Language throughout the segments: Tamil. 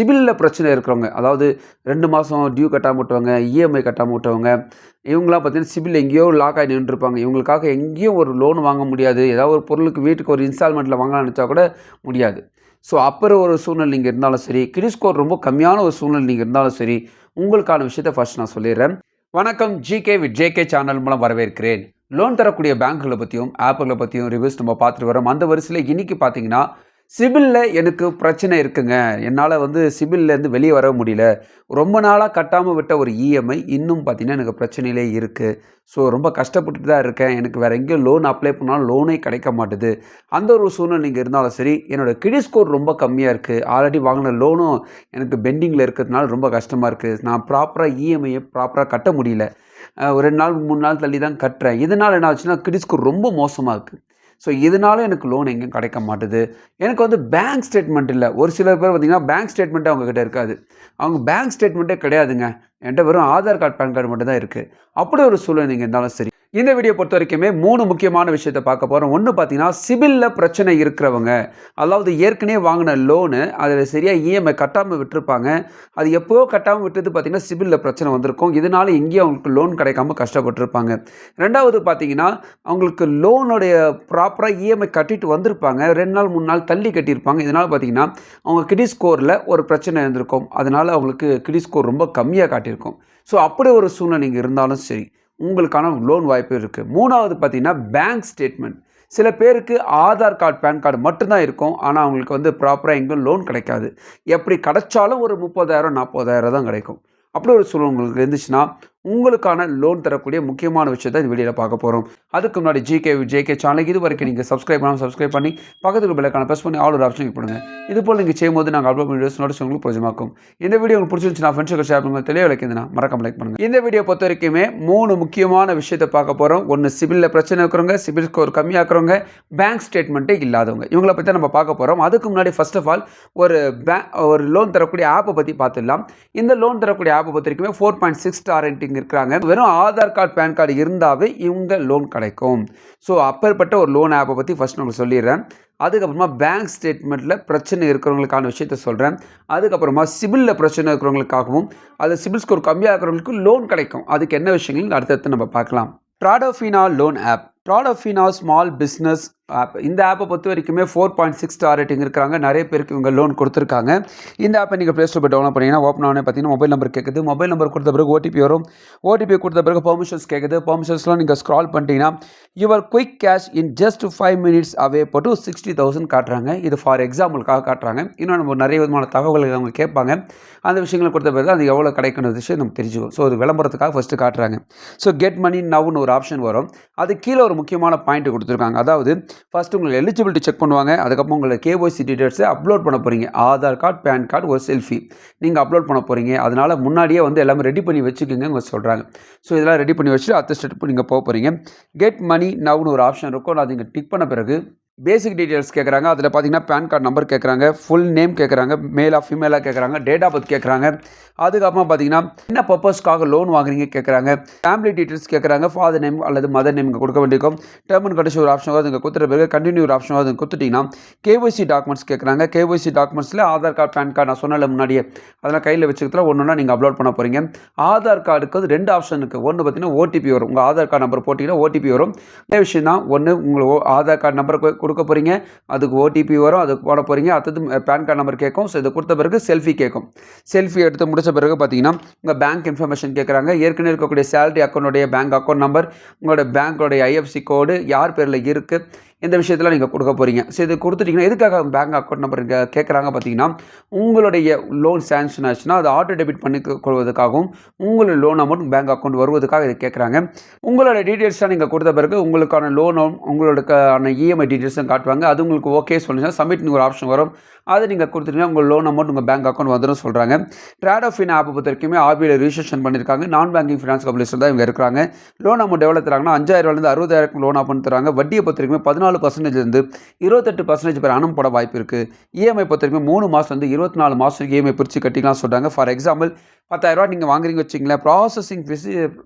சிபிலில் பிரச்சனை இருக்கிறவங்க, அதாவது 2 மாதம் டியூ கட்டாம விட்டவங்க, இஎம்ஐ கட்டாம விட்டவங்க, இவங்களாம் பார்த்தீங்கன்னா சிபில் எங்கேயோ லாக் ஆகி நின்றுருப்பாங்க. இவங்களுக்காக எங்கேயும் ஒரு லோன் வாங்க முடியாது. ஏதாவது ஒரு பொருளுக்கு வீட்டுக்கு ஒரு இன்ஸ்டால்மெண்ட்டில் வாங்கலாம்னு நினச்சா கூட முடியாது. ஸோ அப்புறம் ஒரு சூழ்நிலை நீங்கள் இருந்தாலும் சரி, கிரெடிட் ஸ்கோர் ரொம்ப கம்மியான ஒரு சூழ்நிலை நீங்கள் இருந்தாலும் சரி, உங்களுக்கான விஷயத்தை ஃபர்ஸ்ட் நான் சொல்லிடுறேன். வணக்கம், ஜிகே வித் ஜேகே சேனல் மூலம் வரவேற்கிறேன். லோன் தரக்கூடிய பேங்க்குகளை பற்றியும் ஆப்புகளை பற்றியும் ரிவ்யூஸ் நம்ம பார்த்துட்டு வரோம். அந்த வரிசையில் இன்றைக்கி பார்த்தீங்கன்னா சிபிலில் எனக்கு பிரச்சனை இருக்குங்க, என்னால் சிபில்லேருந்து வெளியே வர முடியல, ரொம்ப நாளாக கட்டாமல் விட்ட ஒரு இஎம்ஐ இன்னும் பார்த்தீங்கன்னா எனக்கு பிரச்சனையிலே இருக்குது. ஸோ ரொம்ப கஷ்டப்பட்டு தான் இருக்கேன், எனக்கு வேறு எங்கேயும் லோன் அப்ளை பண்ணாலும் லோனே கிடைக்க மாட்டுது. அந்த ஒரு சூழ்நிலை நீங்கள் இருந்தாலும் சரி, என்னோடய கிரெடிட் ஸ்கோர் ரொம்ப கம்மியாக இருக்குது, ஆல்ரெடி வாங்கின லோனும் எனக்கு பெண்டிங்கில் இருக்கிறதுனால ரொம்ப கஷ்டமாக இருக்குது, நான் ப்ராப்பராக இஎம்ஐயை ப்ராப்பராக கட்ட முடியல, ஒரு 2 நாள் 3 நாள் தள்ளி தான் கட்டுறேன், இதனால் என்ன ஆச்சுன்னா கிரெடிட் ஸ்கோர் ரொம்ப மோசமாக இருக்குது. ஸோ இதனால எனக்கு லோன் எங்கேயும் கிடைக்க மாட்டுது. எனக்கு பேங்க் ஸ்டேட்மெண்ட் இல்லை. ஒரு சில பேர் பார்த்திங்கன்னா பேங்க் ஸ்டேட்மெண்ட்டே அவங்கக்கிட்ட இருக்காது. அவங்க பேங்க் ஸ்டேட்மெண்ட்டே கிடையாதுங்க, என்கிட்ட வெறும் ஆதார் கார்டு பேன் கார்டு மட்டும் தான் இருக்குது. அப்படி ஒரு சூழ்நிலை நீங்கள் இருந்தாலும் சரி, இந்த வீடியோ பொறுத்த வரைக்குமே 3 முக்கியமான விஷயத்தை பார்க்க போகிறோம். ஒன்று பார்த்தீங்கன்னா சிபிலில் பிரச்சனை இருக்கிறவங்க, அதாவது ஏற்கனவே வாங்கின லோனு அதில் சரியாக இஎம்ஐ கட்டாமல் விட்டுருப்பாங்க, அது எப்போவோ கட்டாமல் விட்டது பார்த்திங்கன்னா சிபிலில் பிரச்சனை வந்திருக்கும், இதனால் எங்கேயும் அவங்களுக்கு லோன் கிடைக்காம கஷ்டப்பட்டுருப்பாங்க. ரெண்டாவது பார்த்தீங்கன்னா அவங்களுக்கு லோனுடைய ப்ராப்பராக இஎம்ஐ கட்டிட்டு வந்திருப்பாங்க, 2 நாள் 3 நாள் தள்ளி கட்டியிருப்பாங்க, இதனால் பார்த்திங்கன்னா அவங்க கிரெடிட் ஸ்கோரில் ஒரு பிரச்சனை இருந்திருக்கும், அதனால் அவங்களுக்கு கிரெடிட் ஸ்கோர் ரொம்ப கம்மியாக காட்டியிருக்கும். ஸோ அப்படி ஒரு சூழ்நிலை நீங்கள் இருந்தாலும் சரி, உங்களுக்கான லோன் வாய்ப்பு இருக்குது. மூணாவது பார்த்தீங்கன்னா பேங்க் ஸ்டேட்மெண்ட். சில பேருக்கு ஆதார் கார்டு பேன் கார்டு மட்டும்தான் இருக்கும், ஆனால் அவங்களுக்கு ப்ராப்பராக எங்கேயும் லோன் கிடைக்காது. எப்படி கிடைச்சாலும் ஒரு 30,000 40,000 தான் கிடைக்கும். அப்படி ஒரு சூழ்நிலை உங்களுக்கு இருந்துச்சுன்னா உங்களுக்கான லோன் தரக்கூடிய முக்கியமான விஷயத்தை இந்த வீடியோவில் பார்க்க போகிறோம். அதுக்கு முன்னாடி ஜேகே சேனலுக்கு இது வரைக்கும் நீங்கள் சப்ஸ்கிரைப் பண்ணி பக்கத்துக்கு பெல்லைக்கான ப்ரெஸ் பண்ணி ஆல் ஒரு ஆப்ஷன் கிளிக் பண்ணுங்கள். இது போல் நீங்கள் செய்யும்போது நாங்கள் அப்லோட் வீடியோஸ் நோட்டிஸ் உங்களுக்கு பிரயோஜனமாக்கும். இந்த வீடியோ உங்களுக்கு பிடிச்சிருந்துச்சுன்னா ஃப்ரெண்ட்ஸுக்கு ஷேர் பண்ணுங்கள், தெளிவாக விளக்கினா மறக்காம லைக் பண்ணுங்கள். இந்த வீடியோ பொறுத்த வரைக்குமே 3 முக்கியமான விஷயத்தை பார்க்க போகிறோம். ஒன்று சிபிலில் பிரச்சனை இருக்கிறவங்க, சிபில் ஸ்கோர் கம்மியாக இருக்கிறவங்க, பேங்க் ஸ்டேட்மெண்ட்டே இல்லாதவங்க, இவங்களை பற்றி நம்ம பார்க்க போகிறோம். அதுக்கு முன்னாடி ஃபர்ஸ்ட் ஆஃப் ஆல் ஒரு லோன் தரக்கூடிய ஆப்பை பற்றி பார்த்துடலாம். இந்த லோன் தரக்கூடிய ஆப்பை பொறுத்த வரைக்குமே 4.6 ஸ்டார் ரேட்டிங் இருக்கிறாங்க. வெறும் ஆதார் கார்டு பேன் கார்டு இருந்தாவே இவங்க லோன் கிடைக்கும். ஸோ அப்பேற்பட்ட ஒரு லோன் ஆப்பை பற்றி ஃபர்ஸ்ட் உங்களுக்கு சொல்லிடுறேன். அதுக்கப்புறமா பேங்க் ஸ்டேட்மெண்ட்டில் பிரச்சனை இருக்கிறவங்களுக்கான விஷயத்த சொல்கிறேன். அதுக்கப்புறமா சிபிலில் பிரச்சனை இருக்கிறவங்களுக்காகவும், அது சிபில் ஸ்கோர் கம்மியாக இருக்கிறவங்களுக்கு லோன் கிடைக்கும், அதுக்கு என்ன விஷயங்கள் அடுத்தடுத்து நம்ம பார்க்கலாம். Tradofina loan app. Tradofina small business app. இந்த ஆப்பை பொறுத்த வரைக்குமே 4.6 ஸ்டார் ரேட்டிங் இருக்கிறாங்க. நிறைய பேருக்கு இவங்க லோன் கொடுத்துருக்காங்க. இந்த ஆப்பை நீங்கள் ப்ளே ஸ்டோர் போய் டவுன்லோட் பண்ணிங்கன்னா ஓப்பன் ஆனே பார்த்தீங்கன்னா மொபைல் நம்பர் கேட்குது. மொபைல் நம்பர் கொடுத்த பிறகு ஓடிபி வரும். ஓடிபி கொடுத்த பிறகு பெர்மிஷன்ஸ் கேட்குது. பெர்மிஷன்ஸ்லாம் நீங்கள் ஸ்க்ரால் பண்ணிட்டீங்கன்னா your quick cash in just 5 minutes அவே போட்டு 60,000 காட்டுறாங்க. இது ஃபார் எக்ஸாம்பிளுக்காக காட்டுறாங்க. இன்னும் நம்ம நிறைய விதமான தகவல்கள் அவங்க கேட்பாங்க. அந்த விஷயங்களை கொடுத்த பிறகு அது எவ்வளோ கிடைக்கணும் விஷயம் நம்ம தெரிஞ்சுக்கும். ஸோ அது விளம்பரத்துக்காக ஃபஸ்ட்டு காட்டுறாங்க. ஸோ கெட் மணி நவ்னு ஒரு ஆப்ஷன் வரும். அது கீழே ஒரு முக்கியமான பாயிண்ட் கொடுத்துருக்காங்க. அதாவது ஃபஸ்ட்டு உங்களுக்கு எலிஜிபிலிட்டி செக் பண்ணுவாங்க. அதுக்கப்புறம் உங்களோட கேஒய்சி டீட்டெயில்ஸை அப்லோட் பண்ண போகிறீங்க. ஆதார் கார்டு, பேன் கார்டு, ஒரு செல்ஃபி நீங்கள் அப்லோட் பண்ண போகிறீங்க. அதனால் முன்னாடியே எல்லாமே ரெடி பண்ணி வச்சுக்கோங்க அவங்க சொல்கிறாங்க. ஸோ இதெல்லாம் ரெடி பண்ணி வச்சுட்டு அடுத்த ஸ்டெப் நீங்கள் போக போகிறீங்க. கெட் மணி நவ்னு ஒரு ஆப்ஷன் இருக்கும். அது நீங்கள் டிக் பண்ண பிறகு பேசிக் டீட்டெயில்ஸ் கேட்குறாங்க. அதில் பார்த்தீங்கன்னா பேன் கார்டு நம்பர் கேட்குறாங்க, ஃபுல் நேம் கேட்குறாங்க, மேலாக ஃபீமேலாக கேட்குறாங்க, டேட் ஆஃப் பர்த் கேட்குறாங்க. அதுக்கப்புறமா பார்த்தீங்கன்னா என்ன பர்பஸ்க்காக லோன் வாங்குறீங்க கேட்குறாங்க. ஃபேமிலி டீட்டெயில்ஸ் கேட்குறாங்க, ஃபாதர் நேம் அல்லது மதர் நேம் இங்கே கொடுக்க வேண்டியிருக்கும். டேர்ம் அண்ட் கண்டிஷன் ஒரு ஆப்ஷன் வருது, இங்கே கொடுத்துட்ட பிறகு கண்டினியூ ஒரு ஆப்ஷன் வருது, கொடுத்துட்டிங்கன்னா கேஒய்சி டாக்குமெண்ட்ஸ் கேட்குறாங்க. கேஒய்சி டாக்குமெண்ட்ஸில் ஆதார் கார்டு, பேன் கார்டு நான் சொன்னால முன்னாடியே அதெல்லாம் கையில் வச்சுக்கிறதுல ஒன்றுனா நீங்கள் அப்லோட் பண்ண போகிறீங்க. ஆதார் கார்டுக்கு 2 ஆப்ஷன் இருக்குது. ஒன்று பார்த்தீங்கன்னா ஓடிபி வரும். உங்கள் ஆதார் கார்டு நம்பர் போட்டிங்கன்னா ஓடிபி வரும். இதே விஷயம் தான், ஒன்று உங்களுக்கு ஆதார் கார்டு நம்பர் கொடுக்க போகிறீங்க, அதுக்கு ஓடிபி வரும், அதுக்கு போட போகிறீங்க. அடுத்தது பேன் கார்டு நம்பர் கேட்கும். ஸோ இதை கொடுத்த பிறகு செல்ஃபி கேட்கும். செல்ஃபி எடுத்து முடிச்ச பிறகு பார்த்தீங்கன்னா உங்கள் பேங்க் இன்ஃபர்மேஷன் கேட்குறாங்க. ஏற்கனவே இருக்கக்கூடிய சேலரி அக்கௌண்ட்டுடைய பேங்க் அக்கௌண்ட் நம்பர், உங்களோட பேங்க்கோடைய ஐஎஃப்சி கோடு, யார் பேரில் இருக்குது, இந்த விஷயத்தில் நீங்கள் கொடுக்க போகிறீங்க. ஸோ இது கொடுத்துட்டிங்கன்னா எதுக்காக பேங்க் அக்கௌண்ட் நம்பர் கேட்குறாங்க பார்த்தீங்கன்னா, உங்களுடைய லோன் சேங்ஷன் ஆச்சுன்னா அது ஆட்டோ டெபிட் பண்ணி கொள்வதற்காகவும், உங்களோட லோன் அமௌண்ட் பேங்க் அக்கௌண்ட் வருவதற்காக இதை கேட்குறாங்க. உங்களோட டீட்டெயில்ஸ்லாம் நீங்கள் கொடுத்த பிறகு உங்களுக்கான லோனும் உங்களுக்கான இஎம்ஐ டீட்டெயில்ஸும் காட்டுவாங்க. அது உங்களுக்கு ஓகே சொல்லுங்கள், சப்மிட்னு ஒரு ஆப்ஷன் வரும். அதை நீங்கள் கொடுத்துட்டீங்கன்னா உங்கள் லோன் அமௌண்ட் உங்கள் பேங்க் அக்கௌண்ட் வந்துடும் சொல்கிறாங்க. ட்ராடோஃபினா ஆப்பை பொறுத்த வரைக்குமே ஆர்பிஐ ரிஜிஸ்ட்ரேஷன் பண்ணியிருக்காங்க. நான் பேங்கிங் ஃபினான்ஸ் கம்பெனிஸில் தான் இவங்க இருக்கிறாங்க. லோன் அமௌண்ட் எவ்வளோ தராங்கன்னா 5,000 60,000 லோன் அமௌண்ட் தராங்க. வட்டியை பொறுத்த வரைக்கும் 14% 28% பேர் அனுப்ப போட வாய்ப்பு இருக்குது. இஎம்ஐ பொறுத்த வரைக்கும் 3 மாதம் 24 மாதம் இஎம்ஐ பிரித்து கட்டிக்கலாம் சொல்கிறாங்க. ஃபார் எக்ஸாம்பிள் 10,000 நீங்கள் வாங்குறீங்க வச்சிங்களேன், processing fee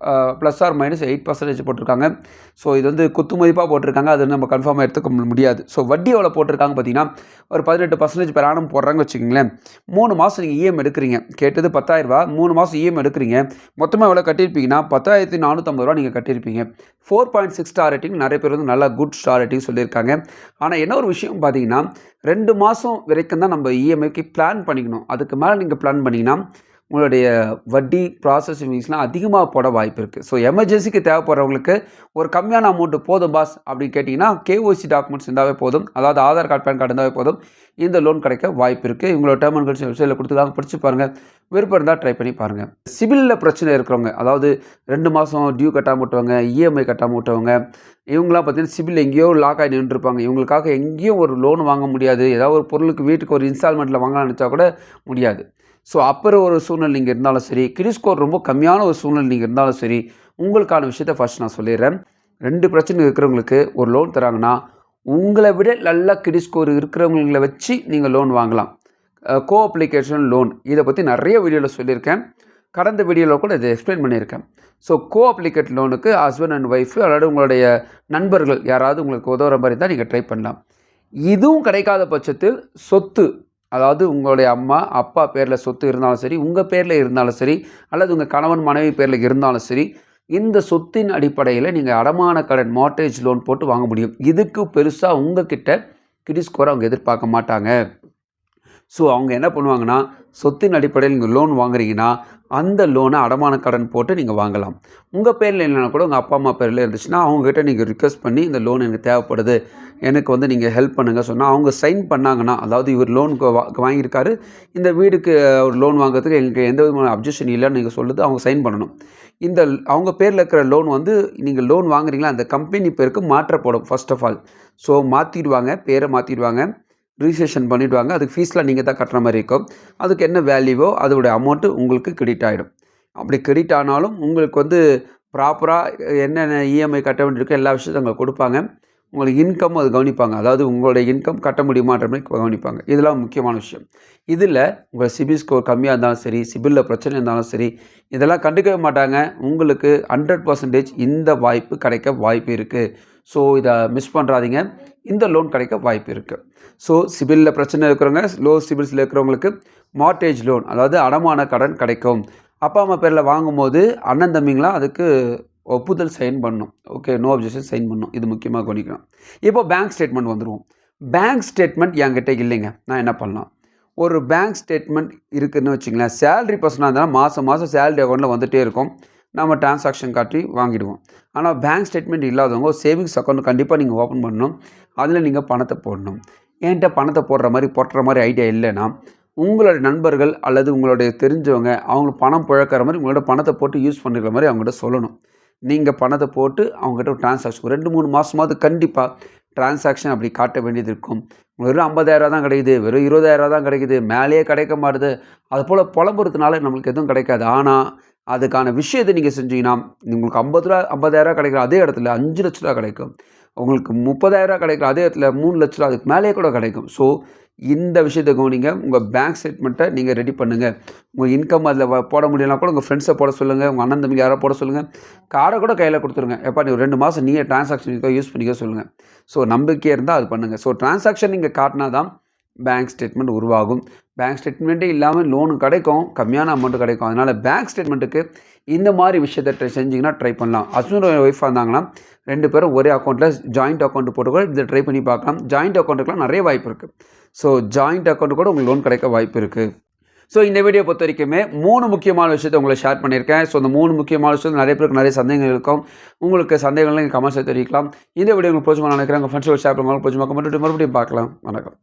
plus or minus 8% போட்டிருக்காங்க. ஸோ இது குத்து மதிப்பாக போட்டிருக்காங்க, அது நம்ம கன்ஃபார்மாக எடுத்துக்க முடியாது. ஸோ வட்டி எவ்வளோ போட்டிருக்காங்க பார்த்தீங்கன்னா ஒரு 18% 5% பெர் ஆனம் போடுறாங்க வச்சுக்கோங்களேன். 3 மாதம் நீங்கள் இஎம்ஐ எடுக்கிறீங்க. கேட்டது 10,000 3 மாதம் இஎம்ஐ எடுக்கிறீங்க. மொத்தமாக எவ்வளோ கட்டியிருப்பீங்கன்னா 10,450 நீங்கள் கட்டியிருப்பீங்க. 4.6 ஸ்டார் ரேட்டிங் நிறைய பேர் வந்து நல்லா குட் ஸ்டார் ரேட்டிங் சொல்லியிருக்காங்க. ஆனால் என்ன ஒரு விஷயம் பார்த்தீங்கன்னா 2 மாதம் வரைக்கும் தான் நம்ம இஎம்ஐக்கு பிளான் பண்ணிக்கணும். அதுக்கு மேலே நீங்கள் பிளான் பண்ணிங்கன்னா உங்களுடைய வட்டி ப்ராசஸிங் ஃபீஸ்லாம் அதிகமாக போட வாய்ப்பு இருக்குது. ஸோ எமர்ஜென்சிக்கு தேவைப்படுறவங்களுக்கு ஒரு கம்மியான அமௌண்ட்டு போதும் பாஸ் அப்படின்னு கேட்டிங்கன்னா கேஒய்சி டாக்குமெண்ட்ஸ் இருந்தாவே போதும், அதாவது ஆதார் கார்டு பேன் கார்டு இருந்தாவே போதும், இந்த லோன் கிடைக்க வாய்ப்பு இருக்குது. இவங்களோட டேர்ம் அண்ட் கண்டிஷன் வெப்சைட்டில் கொடுத்துருக்காங்க, படித்து பாருங்கள். விருப்பம் இருந்தால் ட்ரை பண்ணி பாருங்கள். சிபிலில் பிரச்சனை இருக்கிறவங்க, அதாவது 2 மாதம் டியூ கட்டாமல் விட்டவங்க, இஎம்ஐ கட்டாமல் விட்டவங்க, இவங்களாம் பார்த்தீங்கன்னா சிபில் எங்கேயோ லாக் ஆகி நின்றுருப்பாங்க. இவங்களுக்காக எங்கேயும் ஒரு லோன் வாங்க முடியாது. ஏதாவது ஒரு பொருளுக்கு வீட்டுக்கு ஒரு இன்ஸ்டால்மெண்ட்டில் வாங்கலாம்னு நினச்சா கூட முடியாது. ஸோ அப்புறம் ஒரு சூழ்நிலை நீங்கள் இருந்தாலும் சரி, கிரெடிட் ஸ்கோர் ரொம்ப கம்மியான ஒரு சூழ்நிலை நீங்கள் இருந்தாலும் சரி, உங்களுக்கான விஷயத்த ஃபஸ்ட் நான் சொல்லிடுறேன். 2 பிரச்சனை இருக்கிறவங்களுக்கு ஒரு லோன் தராங்கன்னா உங்களை விட நல்ல கிரெடிட் ஸ்கோர் இருக்கிறவங்களை வச்சு நீங்கள் லோன் வாங்கலாம். கோ அப்ளிகேஷன் லோன் இதை பற்றி நிறைய வீடியோவில் சொல்லியிருக்கேன். கடந்த வீடியோவில் கூட இதை எக்ஸ்பிளைன் பண்ணியிருக்கேன். ஸோ கோ அப்ளிகேட் லோனுக்கு ஹஸ்பண்ட் அண்ட் ஒய்ஃபு அதாவது உங்களுடைய நண்பர்கள் யாராவது உங்களுக்கு உதவுற மாதிரி தான் நீங்கள் ட்ரை பண்ணலாம். இதுவும் கிடைக்காத பட்சத்தில் சொத்து, அதாவது உங்களுடைய அம்மா அப்பா பேரில் சொத்து இருந்தாலும் சரி, உங்கள் பேரில் இருந்தாலும் சரி, அல்லது உங்கள் கணவன் மனைவி பேரில் இருந்தாலும் சரி, இந்த சொத்தின் அடிப்படையில் நீங்கள் அடமான கடன் மார்ட்கேஜ் லோன் போட்டு வாங்க முடியும். இதுக்கு பெருசாக உங்ககிட்ட கிரெடிட் ஸ்கோரை அவங்க எதிர்பார்க்க மாட்டாங்க. ஸோ அவங்க என்ன பண்ணுவாங்கன்னா, சொத்தின் அடிப்படையில் நீங்கள் லோன் வாங்குறீங்கன்னா அந்த லோனை அடமான கடன் போட்டு நீங்கள் வாங்கலாம். உங்கள் பேரில் இல்லைனா கூட உங்கள் அப்பா அம்மா பேரில் இருந்துச்சுன்னா அவங்ககிட்ட நீங்கள் ரிக்வெஸ்ட் பண்ணி இந்த லோன் எனக்கு தேவைப்படுது, எனக்கு வந்து நீங்கள் ஹெல்ப் பண்ணுங்கள் சொன்னால் அவங்க சைன் பண்ணாங்கன்னா, அதாவது இவர் லோனுக்கு வாங்கியிருக்காரு, இந்த வீடுக்கு ஒரு லோன் வாங்குறதுக்கு எங்களுக்கு எந்த விதமான அப்ஜெக்ஷன் இல்லைன்னு நீங்கள் சொல்லுது, அவங்க சைன் பண்ணணும். இந்த அவங்க பேரில் இருக்கிற லோன் வந்து நீங்கள் லோன் வாங்குறீங்களா அந்த கம்பெனி பேருக்கு மாற்றப்படும் ஃபர்ஸ்ட் ஆஃப் ஆல். ஸோ மாற்றிடுவாங்க, பேரை மாற்றிடுவாங்க, ரிஜிஸ்ட்ரேஷன் பண்ணிவிடுவாங்க. அதுக்கு ஃபீஸ்லாம் நீங்கள் தான் கட்டுற மாதிரி இருக்கும். அதுக்கு என்ன வேல்யூவோ அதோடைய அமௌண்ட்டு உங்களுக்கு கிரெடிட் ஆகிடும். அப்படி கிரெடிட் ஆனாலும் உங்களுக்கு வந்து ப்ராப்பராக என்னென்ன இஎம்ஐ கட்ட வேண்டியிருக்கோ எல்லா விஷயத்தையும் அவங்க கொடுப்பாங்க. உங்களுக்கு இன்கம் அது கவனிப்பாங்க, அதாவது உங்களுடைய இன்கம் கட்ட முடியுமான்ற மாதிரி கவனிப்பாங்க. இதெல்லாம் முக்கியமான விஷயம். இதில் உங்கள் சிபில் ஸ்கோர் கம்மியாக இருந்தாலும் சரி, சிபிலில் பிரச்சனை இருந்தாலும் சரி, இதெல்லாம் கண்டுக்கவே மாட்டாங்க. உங்களுக்கு 100% இந்த வாய்ப்பு கிடைக்க வாய்ப்பு இருக்குது. ஸோ இதை மிஸ் பண்ணுறாதீங்க. இந்த லோன் கிடைக்க வாய்ப்பு இருக்குது. ஸோ சிபிலில் பிரச்சனை இருக்கிறவங்க, லோ சிபில்ஸில் இருக்கிறவங்களுக்கு மார்ட்கேஜ் லோன், அதாவது அடமான கடன் கிடைக்கும். அப்பா அம்மா பேரில் வாங்கும்போது அண்ணன் தம்பிங்களாம் அதுக்கு ஒப்புதல் சைன் பண்ணணும். ஓகே, நோ அப்ஜெக்ஷன் சைன் பண்ணணும். இது முக்கியமாக கவனிக்கணும். இப்போ பேங்க் ஸ்டேட்மெண்ட் வந்துடுவோம். பேங்க் ஸ்டேட்மெண்ட் என்கிட்ட இல்லைங்க, நான் என்ன பண்ணலாம்? ஒரு பேங்க் ஸ்டேட்மெண்ட் இருக்குதுன்னு வச்சுங்களேன். சேலரி பர்சனாக இருந்தாலும் மாதம் மாதம் சேலரி அக்கௌண்ட்டில் வந்துகிட்டே இருக்கும், நம்ம டிரான்சாக்ஷன் காட்டி வாங்கிடுவோம். ஆனால் பேங்க் ஸ்டேட்மெண்ட் இல்லாதவங்க ஒரு சேவிங்ஸ் அக்கௌண்ட் கண்டிப்பாக நீங்கள் ஓப்பன் பண்ணணும். அதில் நீங்கள் பணத்தை போடணும். என்கிட்ட பணத்தை போடுற மாதிரி ஐடியா இல்லைன்னா உங்களுடைய நண்பர்கள் அல்லது உங்களுடைய தெரிஞ்சவங்க அவங்களுக்கு பணம் புழக்கிற மாதிரி உங்களோட பணத்தை போட்டு யூஸ் பண்ணிக்கிற மாதிரி அவங்ககிட்ட சொல்லணும். நீங்கள் பணத்தை போட்டு அவங்ககிட்ட ஒரு டிரான்சாக்ஷன் 2-3 மாதமாவது கண்டிப்பாக டிரான்சாக்ஷன் அப்படி காட்ட வேண்டியது இருக்கும். வெறும் 50,000 தான் கிடைக்குது, வெறும் 20,000 தான் கிடைக்குது, மேலேயே கிடைக்க மாட்டுது, அது போல் புலம்புறதுனால நம்மளுக்கு எதுவும் கிடைக்காது. ஆனால் அதுக்கான விஷயத்தை நீங்கள் செஞ்சீங்கன்னா உங்களுக்கு 50,000 கிடைக்கிற அதே இடத்துல 5 லட்ச ரூபா கிடைக்கும். உங்களுக்கு 30,000 கிடைக்கிற அதே இடத்துல 3 லட்ச ரூபா அதுக்கு மேலேயே கூட கிடைக்கும். ஸோ இந்த விஷயத்தை கவனிங்க. உங்கள் பேங்க் ஸ்டேட்மெண்ட்டை நீங்கள் ரெடி பண்ணுங்கள். உங்கள் இன்கம் அதில் போட முடியலனா கூட உங்கள் ஃப்ரெண்ட்ஸை போட சொல்லுங்கள், உங்கள் அண்ணன் தம்பி யாரோ போட சொல்லுங்கள். கார்டை கூட கையில் கொடுத்துருங்க. எப்போ நீ 2 மாதம் நீயே டிரான்சாக்ஷனுக்கு யூஸ் பண்ணிக்க சொல்லுங்கள். ஸோ நம்பிக்கையாக இருந்தால் அது பண்ணுங்கள். ஸோ டிரான்சாக்ஷன் நீங்கள் காட்டினா தான் பேங்க் ஸ்டேட்மெண்ட் உருவாகும். பேங்க் ஸ்டேட்மெண்ட்டே இல்லாமல் லோனு கிடைக்கும், கம்மியான அமௌண்ட்டு கிடைக்கும். அதனால் பேங்க் ஸ்டேட்மெண்ட்டுக்கு இந்த மாதிரி விஷயத்தை செஞ்சிங்கன்னா ட்ரை பண்ணலாம். ஹஸ்பண்ட் ஒய்ஃபாக இருந்தாங்கன்னா 2 பேரும் ஒரே அக்கௌண்ட்டில் ஜாயிண்ட் அக்கௌண்ட் போட்டு கூட இதை ட்ரை பண்ணி பார்க்கலாம். ஜாயிண்ட் அக்கௌண்ட்டுக்குலாம் நிறைய வாய்ப்பு இருக்குது. ஸோ ஜாயிண்ட் அக்கௌண்ட்டு கூட உங்களுக்கு லோன் கிடைக்க வாய்ப்பு இருக்குது. ஸோ இந்த வீடியோ பொறுத்த வரைக்குமே 3 முக்கியமான விஷயத்தை உங்களை ஷேர் பண்ணியிருக்கேன். ஸோ அந்த 3 முக்கியமான விஷயத்தில் நிறைய பேருக்கு நிறைய சந்தேகங்கள் இருக்கும். உங்களுக்கு சந்தேகங்களை நீங்கள் கமெண்ட்ஸில் தெரிவிக்கலாம். இந்த வீடியோ உங்களுக்கு பிடிச்சமாக நினைக்கிறேன். உங்கள் ஃப்ரெண்ட்ஸோட ஷேர் பண்ணுவாங்க. பிடிச்சமாக மறுபடியும் பார்க்கலாம். வணக்கம்.